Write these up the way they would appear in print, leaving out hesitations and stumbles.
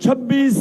26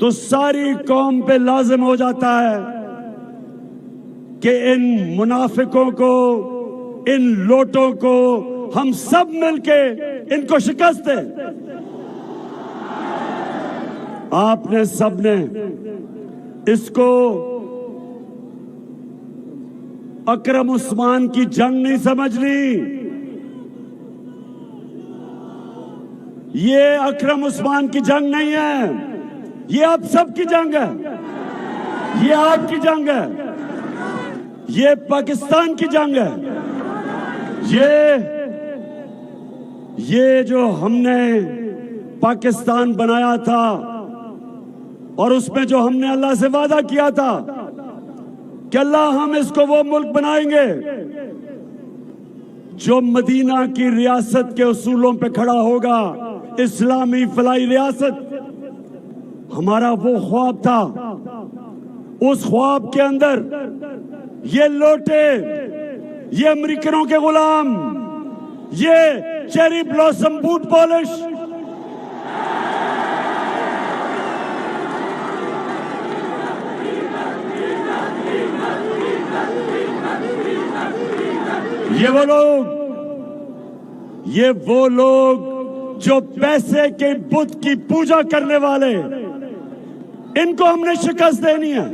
تو ساری قوم پہ لازم ہو جاتا ہے کہ ان منافقوں کو، ان لوٹوں کو ہم سب مل کے ان کو شکست دیں۔ آپ نے سب نے اس کو اکرم عثمان کی جنگ نہیں سمجھنی، یہ اکرم عثمان کی جنگ نہیں ہے، یہ آپ سب کی جنگ ہے، یہ آپ کی جنگ ہے، یہ پاکستان کی جنگ ہے۔ یہ جو ہم نے پاکستان بنایا تھا اور اس میں جو ہم نے اللہ سے وعدہ کیا تھا کہ اللہ ہم اس کو وہ ملک بنائیں گے جو مدینہ کی ریاست کے اصولوں پہ کھڑا ہوگا، اسلامی فلاحی ریاست، ہمارا وہ خواب تھا۔ اس خواب کے اندر یہ لوٹے، یہ امریکنوں کے غلام، یہ چیری بلاسم بوٹ پالش، یہ وہ لوگ جو پیسے کے بت کی پوجا کرنے والے، ان کو ہم نے شکست دینی ہے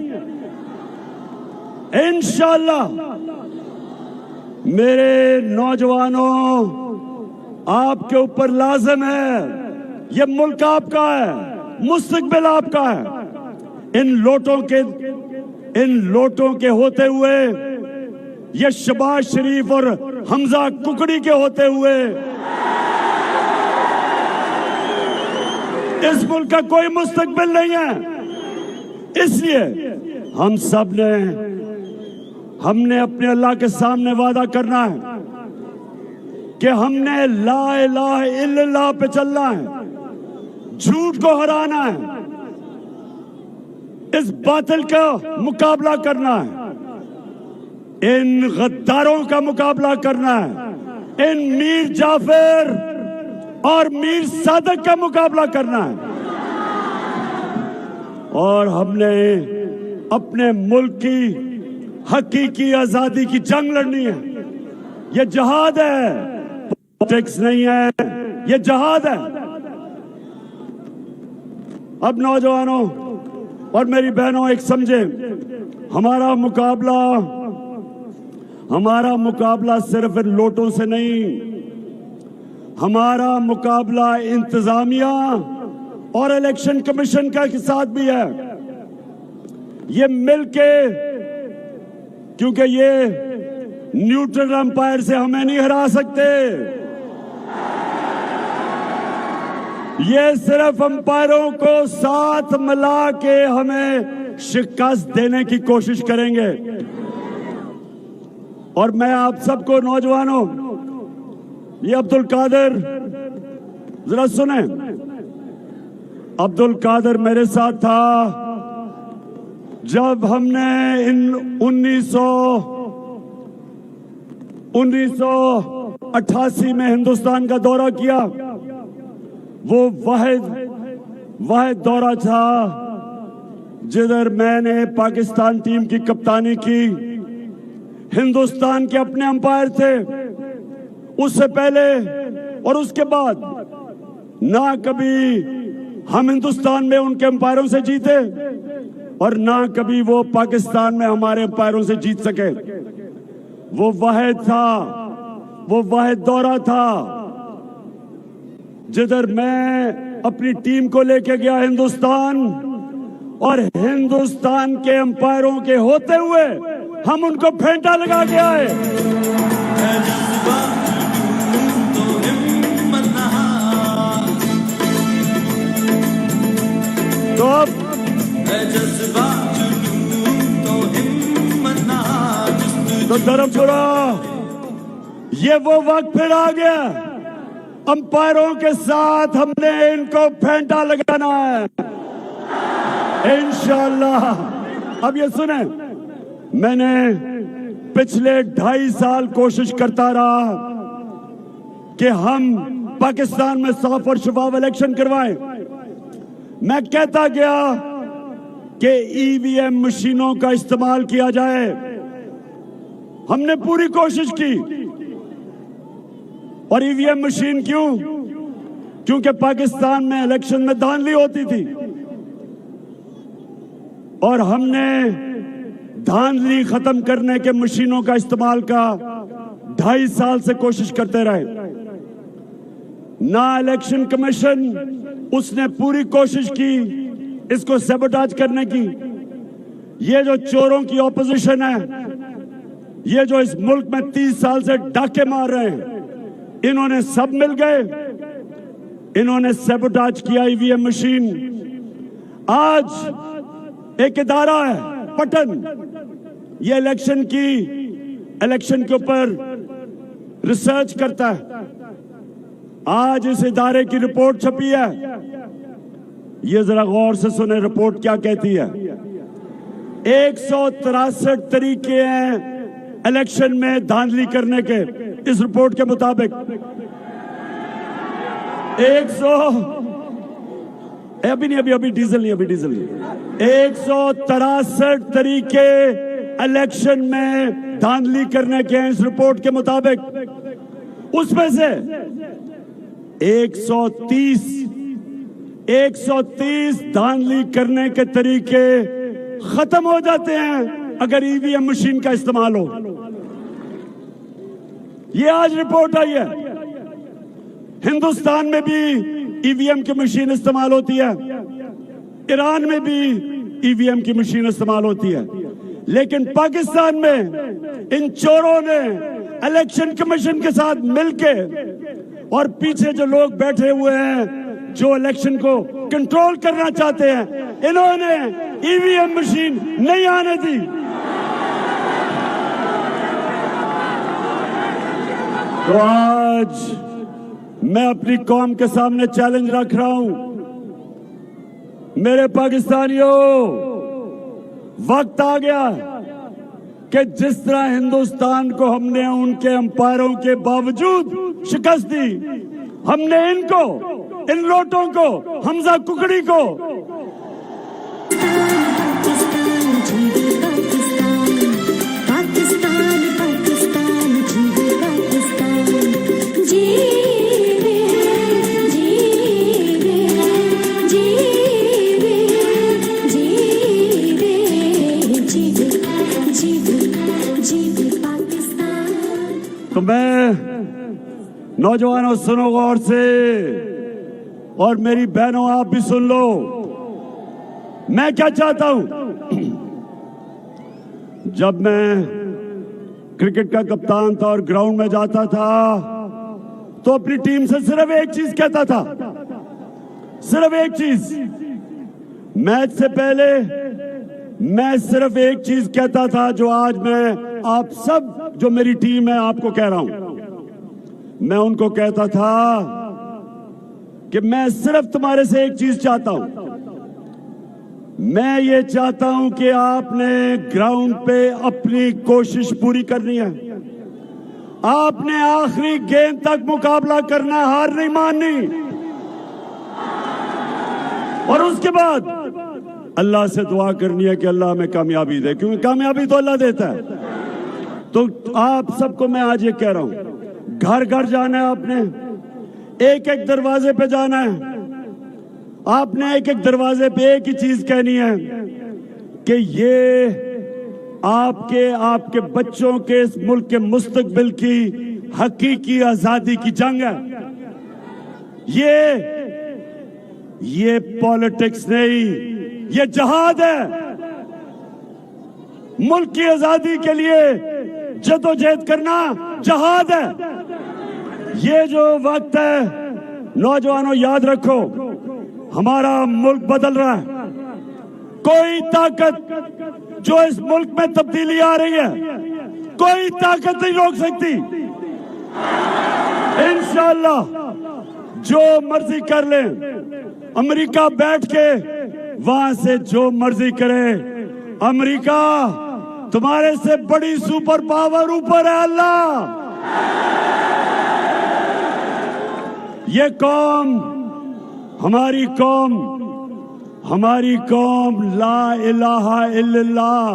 انشاءاللہ۔ میرے نوجوانوں، آپ کے اوپر لازم ہے، یہ ملک آپ کا ہے، مستقبل آپ کا ہے۔ ان لوٹوں کے ہوتے ہوئے، یہ شہباز شریف اور حمزہ ککڑی کے ہوتے ہوئے اس ملک کا کوئی مستقبل نہیں ہے۔ اس لیے ہم نے اپنے اللہ کے سامنے وعدہ کرنا ہے کہ ہم نے لا الہ الا اللہ پہ چلنا ہے، جھوٹ کو ہرانا ہے، اس باطل کا مقابلہ کرنا ہے، ان غداروں کا مقابلہ کرنا ہے، ان میر جعفر اور میر صادق کا مقابلہ کرنا ہے، اور ہم نے اپنے ملک کی حقیقی آزادی کی جنگ لڑنی ہے۔ یہ جہاد ہے، پالیٹکس نہیں ہے، یہ جہاد ہے۔ اب نوجوانوں اور میری بہنوں، ایک سمجھیں، ہمارا مقابلہ صرف ان لوٹوں سے نہیں، ہمارا مقابلہ انتظامیہ اور الیکشن کمیشن کے ساتھ بھی ہے۔ یہ مل کے، کیونکہ یہ نیوٹرل امپائر سے ہمیں نہیں ہرا سکتے، یہ صرف امپائروں کو ساتھ ملا کے ہمیں شکست دینے کی کوشش کریں گے۔ اور میں آپ سب کو، نوجوانوں، یہ عبد القادر، ذرا سنیں، عبد القادر میرے ساتھ تھا جب ہم نے 1988 میں ہندوستان کا دورہ کیا۔ وہ واحد دورہ تھا جدھر میں نے پاکستان ٹیم کی کپتانی کی۔ ہندوستان کے اپنے امپائر تھے، اس سے پہلے اور اس کے بعد نہ کبھی ہم ہندوستان میں ان کے امپائروں سے جیتے اور نہ کبھی وہ پاکستان میں ہمارے امپائروں سے جیت سکے۔ وہ واحد تھا، وہ واحد دورہ تھا جدھر میں اپنی ٹیم کو لے کے گیا ہندوستان، اور ہندوستان کے امپائروں کے ہوتے ہوئے ہم ان کو پھینٹا لگا کے آئے۔ تو دھرمپورہ، یہ وہ وقت پھر آ گیا، امپائروں کے ساتھ ہم نے ان کو پھینٹا لگانا ہے انشاءاللہ۔ اب یہ سنیں، میں نے پچھلے 2.5 سال کوشش کرتا رہا کہ ہم پاکستان میں صاف اور شفاف الیکشن کروائیں۔ میں کہتا گیا کہ EVM مشینوں کا استعمال کیا جائے. ہم نے پوری کوشش کی. اور EVM مشین کیوں؟ کیونکہ پاکستان میں الیکشن میں دھاندلی ہوتی تھی اور ہم نے دھاندلی ختم کرنے کے مشینوں کا استعمال کا 2.5 سال سے کوشش کرتے رہے. نہ الیکشن کمیشن اس نے پوری کوشش کی اس کو سیبوٹاج کرنے کی. یہ جو چوروں کی اپوزیشن ہے, یہ جو اس ملک میں 30 سال سے ڈاکے مار رہے ہیں, انہوں نے سب مل گئے, انہوں نے سیبوٹاج کیا EVM مشین. آج ایک ادارہ ہے پٹن, یہ الیکشن کے اوپر ریسرچ کرتا ہے. آج اس ادارے کی رپورٹ چھپی ہے. یہ ذرا غور سے سنیں رپورٹ کیا کہتی ہے. 163 طریقے ہیں الیکشن میں دھاندلی کرنے کے. اس رپورٹ کے مطابق 163 طریقے الیکشن میں دھاندلی کرنے کے ہیں اس رپورٹ کے مطابق. اس میں سے 130 دھاندلی کرنے کے طریقے ختم ہو جاتے ہیں اگر EVM مشین کا استعمال ہو. یہ آج رپورٹ آئی ہے. ہندوستان میں بھی EVM کی مشین استعمال ہوتی ہے, ایران میں بھی EVM کی مشین استعمال ہوتی ہے, لیکن پاکستان میں ان چوروں نے الیکشن کمیشن کے ساتھ مل کے اور پیچھے جو لوگ بیٹھے ہوئے ہیں جو الیکشن کو کنٹرول کرنا چاہتے ہیں, انہوں نے EVM مشین نہیں آنے دی. تو آج میں اپنی قوم کے سامنے چیلنج رکھ رہا ہوں, میرے پاکستانیوں, وقت آ گیا کہ جس طرح ہندوستان کو ہم نے ان کے امپائروں کے باوجود شکست دی, ہم نے ان لوٹوں کو, حمزہ ککڑی کو تو میں نوجوانوں سنو غور سے, اور میری بہنوں آپ بھی سن لو, میں کیا چاہتا ہوں. جب میں کرکٹ کا کپتان تھا اور گراؤنڈ میں جاتا تھا تو اپنی ٹیم سے صرف ایک چیز کہتا تھا, صرف ایک چیز. میچ سے پہلے میں صرف ایک چیز کہتا تھا جو آج میں آپ سب جو میری ٹیم ہے آپ کو کہہ رہا ہوں. میں ان کو کہتا تھا کہ میں صرف تمہارے سے ایک چیز چاہتا ہوں. میں یہ چاہتا ہوں کہ آپ نے گراؤنڈ پہ اپنی کوشش پوری کرنی ہے. آپ نے آخری گیند تک مقابلہ کرنا, ہار نہیں ماننی. اور اس کے بعد اللہ سے دعا کرنی ہے کہ اللہ ہمیں کامیابی دے, کیونکہ کامیابی تو اللہ دیتا ہے. تو آپ سب کو میں آج یہ کہہ رہا ہوں, گھر گھر جانا ہے, آپ نے ایک ایک دروازے پہ جانا ہے, آپ نے ایک ایک دروازے پہ ایک ہی چیز کہنی ہے کہ یہ آپ کے بچوں کے اس ملک کے مستقبل کی حقیقی آزادی کی جنگ ہے. یہ پالیٹکس نہیں, یہ جہاد ہے. ملک کی آزادی کے لیے جدوجہد کرنا جہاد ہے. یہ جو وقت ہے نوجوانوں یاد رکھو, ہمارا ملک بدل رہا ہے. کوئی طاقت جو اس ملک میں تبدیلی آ رہی ہے, کوئی طاقت نہیں روک سکتی. انشاءاللہ جو مرضی کر لیں, امریکہ بیٹھ کے وہاں سے جو مرضی کرے, امریکہ تمہارے سے بڑی سپر پاور اوپر ہے اللہ. یہ قوم, ہماری قوم ہماری قوم لا الہ الا اللہ،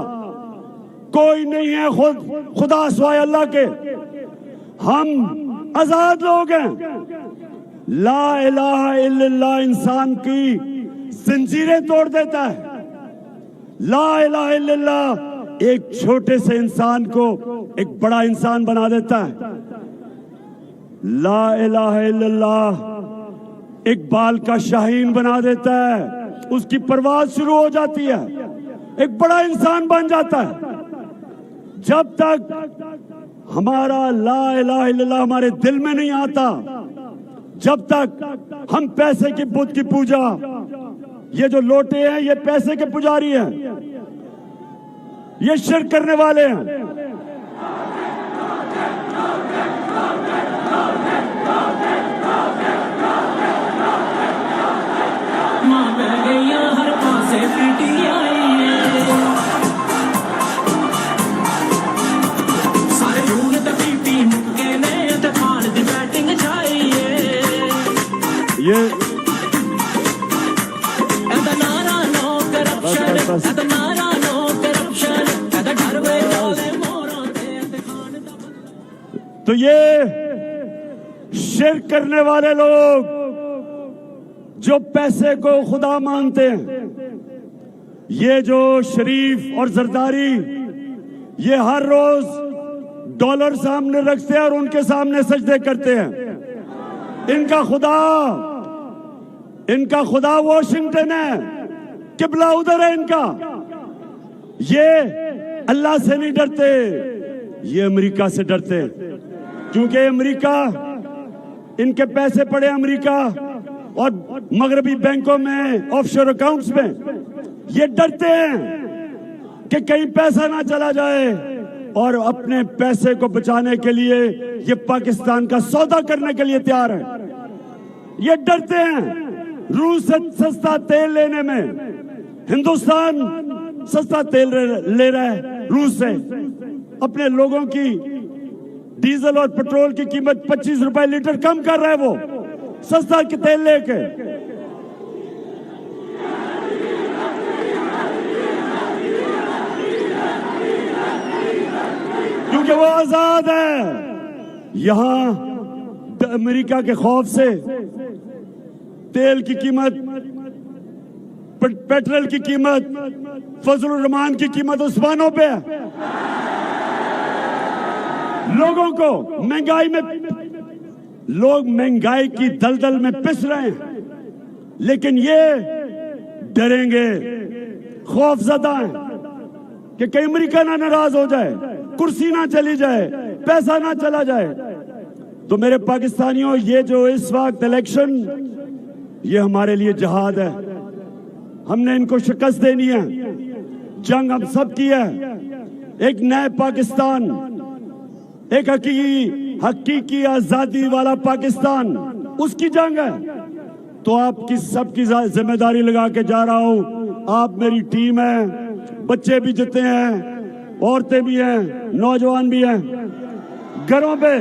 کوئی نہیں ہے خدا سوائے اللہ کے، ہم آزاد لوگ ہیں۔ لا الہ الا اللہ انسان کی زنجیریں توڑ دیتا ہے۔ لا الہ الا اللہ ایک چھوٹے سے انسان کو ایک بڑا انسان بنا دیتا ہے۔ لا الہ الا اللہ اقبال کا شاہین بنا دیتا ہے، اس کی پرواز شروع ہو جاتی ہے، ایک بڑا انسان بن جاتا ہے۔ جب تک ہمارا لا الہ الا اللہ ہمارے دل میں نہیں آتا، جب تک ہم پیسے کی بت کی پوجا، یہ جو لوٹے ہیں یہ پیسے کے پجاری ہیں، یہ شرک کرنے والے ہیں۔ تو یہ شرک کرنے والے لوگ جو پیسے کو خدا مانتے ہیں، یہ جو شریف اور زرداری یہ ہر روز ڈالر سامنے رکھتے ہیں اور ان کے سامنے سجدے کرتے ہیں، ان کا خدا واشنگٹن ہے، قبلہ ادھر ہے ان کا۔ یہ اللہ سے نہیں ڈرتے، یہ امریکہ سے ڈرتے، کیونکہ امریکہ ان کے پیسے پڑے امریکہ اور مغربی بینکوں میں، آف شور اکاؤنٹس میں۔ یہ ڈرتے ہیں کہ کہیں پیسہ نہ چلا جائے، اور اپنے پیسے کو بچانے کے لیے یہ پاکستان کا سودا کرنے کے لیے تیار ہے۔ یہ ڈرتے ہیں روس سے سستا تیل لینے میں، ہندوستان سستا تیل لے رہا ہے روس سے، اپنے لوگوں کی ڈیزل اور پیٹرول کی قیمت 25 روپے لیٹر کم کر رہا ہے وہ سستا کے تیل لے کے۔ کیونکہ وہ آزاد ہے۔ یہاں امریکہ کے خوف سے تیل کی قیمت، پیٹرول کی قیمت، فضل الرحمان کی قیمت عثمانوں پہ ہے۔ لوگوں کو مہنگائی میں، لوگ مہنگائی کی دلدل میں پس رہے ہیں، لیکن یہ ڈریں گے، خوف زدہ ہیں کہ کہیں امریکہ نہ ناراض ہو جائے، کرسی نہ چلی جائے، پیسہ نہ چلا جائے۔ تو میرے پاکستانیوں، یہ جو اس وقت الیکشن، یہ ہمارے لیے جہاد ہے۔ ہم نے ان کو شکست دینی ہے، جنگ ہم سب کی ہے۔ ایک نئے پاکستان، ایک حقیقی آزادی والا پاکستان، اس کی جنگ ہے۔ تو آپ کی سب کی ذمہ داری لگا کے جا رہا ہوں، آپ میری ٹیم ہے، بچے بھی جتنے ہیں، عورتیں بھی ہیں، نوجوان بھی ہیں، گھروں پہ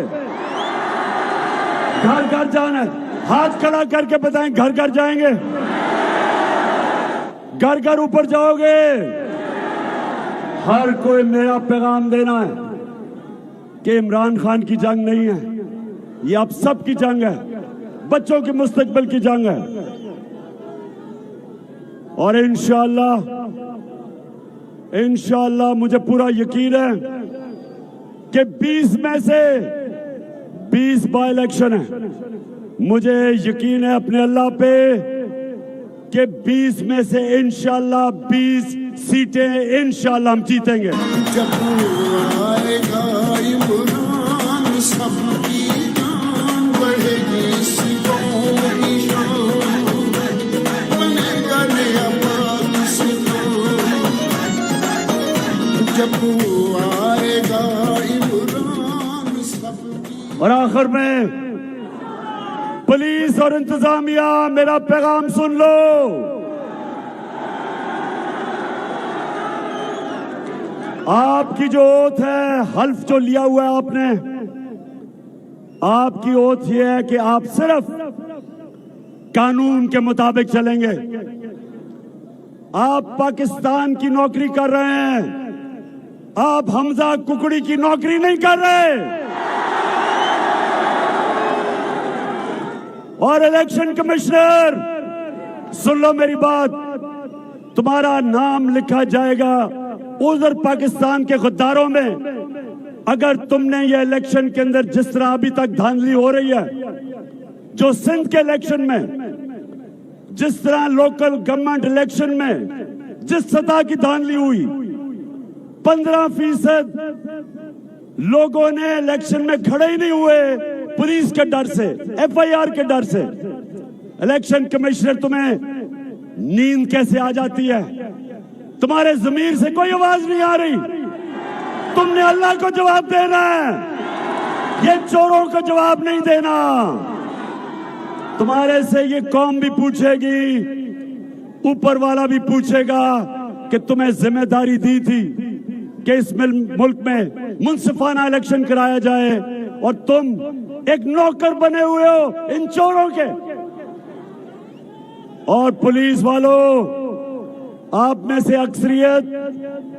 گھر گھر جانا ہے۔ ہاتھ کھڑا کر کے بتائیں، گھر گھر جائیں گے؟ گھر گھر اوپر جاؤ گے؟ ہر کوئی میرا پیغام دینا ہے کہ عمران خان کی جنگ نہیں ہے، یہ آپ سب کی جنگ ہے، بچوں کے مستقبل کی جنگ ہے۔ اور انشاءاللہ مجھے پورا یقین ہے کہ 20 میں سے 20 بائی الیکشن ہے۔ مجھے یقین ہے اپنے اللہ پہ کہ 20 میں سے انشاءاللہ 20 سیٹیں انشاءاللہ ہم جیتیں گے۔ جب آئے گا عمران، سب کی جان بڑھے گی، سیٹوں کی شان بنے گا نیا پاکستان۔ جب آئے گا عمران، سب کی۔ اور آخر میں پولیس اور انتظامیہ، میرا پیغام سن لو۔ آپ کی جو اوتھ ہے، حلف جو لیا ہوا ہے آپ نے، آپ کی اوتھ یہ ہے کہ آپ صرف قانون کے مطابق چلیں گے، آپ پاکستان کی نوکری کر رہے ہیں, آپ حمزہ ککڑی کی نوکری نہیں کر رہے. اور الیکشن کمشنر سن لو میری بات, تمہارا نام لکھا جائے گا ادھر پاکستان کے غداروں میں. اگر تم نے یہ الیکشن کے اندر جس طرح ابھی تک دھاندلی ہو رہی ہے, جو سندھ کے الیکشن میں, جس طرح لوکل گورنمنٹ الیکشن میں جس سطح کی دھاندلی ہوئی, 15% لوگوں نے الیکشن میں کھڑے ہی نہیں ہوئے پولیس کے ڈر سے, FIR کے ڈر سے. الیکشن کمشنر تمہیں نیند کیسے آ جاتی ہے؟ تمہارے ضمیر سے کوئی آواز نہیں آ رہی. تم نے اللہ کو جواب دینا ہے, یہ چوروں کو جواب نہیں دینا. تمہارے سے یہ قوم بھی پوچھے گی, اوپر والا بھی پوچھے گا کہ تمہیں ذمہ داری دی تھی کہ اس ملک میں منصفانہ الیکشن کرایا جائے, اور تم ایک نوکر بنے ہوئے ہو ان چوروں کے. اور پولیس والوں, آپ میں سے اکثریت,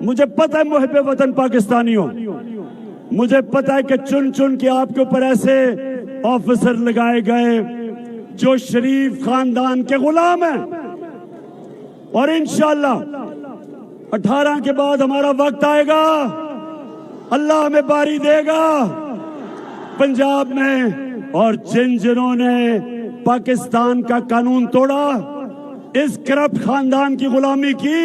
مجھے پتہ ہے محب وطن پاکستانی ہو, مجھے پتہ ہے کہ چن چن کے آپ کے اوپر ایسے آفیسر لگائے گئے جو شریف خاندان کے غلام ہیں. اور انشاءاللہ 18 کے بعد ہمارا وقت آئے گا, اللہ ہمیں باری دے گا پنجاب میں, اور جنہوں نے پاکستان کا قانون توڑا, اس کرپٹ خاندان کی غلامی کی,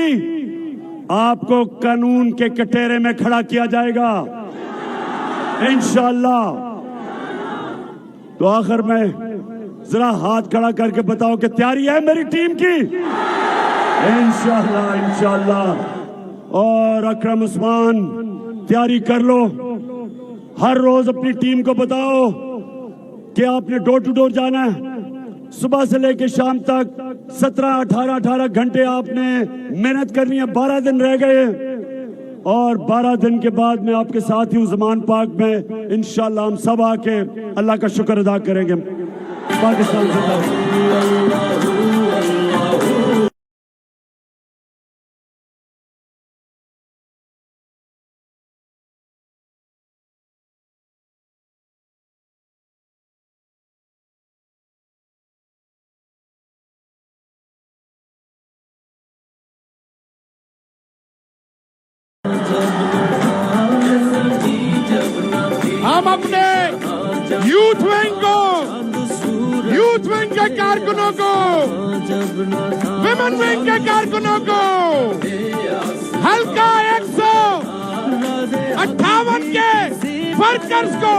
آپ کو قانون کے کٹہرے میں کھڑا کیا جائے گا انشاءاللہ. تو آخر میں ذرا ہاتھ کھڑا کر کے بتاؤ کہ تیاری ہے میری ٹیم کی؟ انشاءاللہ انشاءاللہ. اور اکرم عثمان تیاری کر لو, ہر روز اپنی ٹیم کو بتاؤ کہ آپ نے ڈور ٹو ڈور جانا ہے, صبح سے لے کے شام تک 17-18 گھنٹے آپ نے محنت کرنی ہے. 12 دن رہ گئے, اور 12 دن کے بعد میں آپ کے ساتھ ہی ہوں زمان پاک میں. انشاءاللہ ہم سب آ کے اللہ کا شکر ادا کریں گے. پاکستان سے ہم اپنے یوتھ ونگ کے کارکنوں کو, ویمن ونگ کے کارکنوں کو, حلقہ 158 کے ورکرز کو